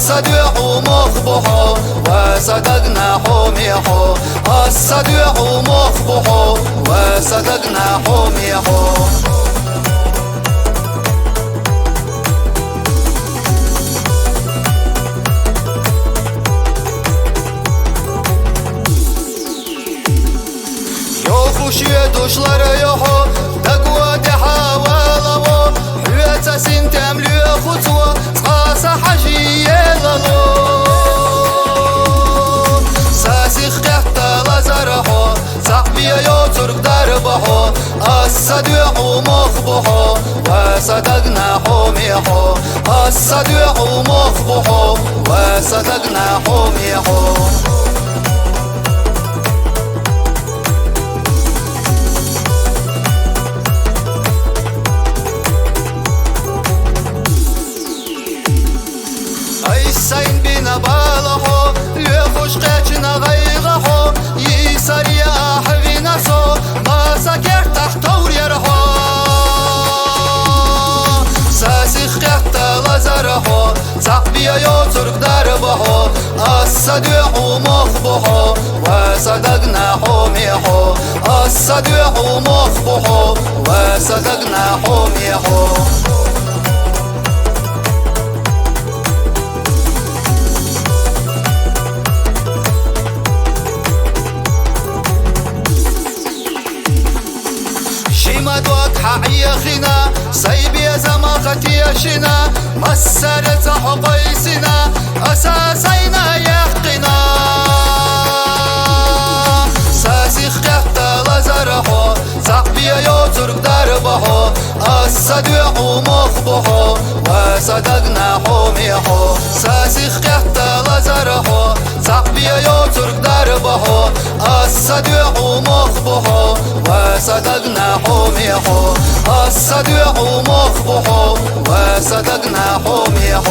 الصديع مخبح وصدقنا حميح الصديع مخبح وصدقنا حميح Yoxuşuya duşları yoxu Daqwa dihawalawo Hüyetsa sintem lüxutwa Tsqasa hajiye lalo Sasix qehta lazaraho Sahbiya yoturk darbaho As-sadi'u mukhbuho Wa sadaqna humiho As-sadi'u mukhbuho Wa sadaqna humiho Sayın bina balahu Lüxuş qeçina qayğaho Yisariya ahvina so Masa kertax taur yaraho Sasix qehta lazaraho Sahbiya yoturk darbaho As-sadi'u mukhbuho Wa sadaqna humiho As-sadi'u mukhbuho Wa sadaqna humiho مدوك حعيخنا سيبي زماختيشنا مسرت حقيسنا أساسينا يحقنا ساسيخ قهتا لزره صحبي يوترك دربه الصديع مخبه وصدقنا حميه ساسيخ قهتا لزره صحبي يوترك دربه الصديع مخبه وصدقنا حميه الصديع مخبه وصدقنا حميه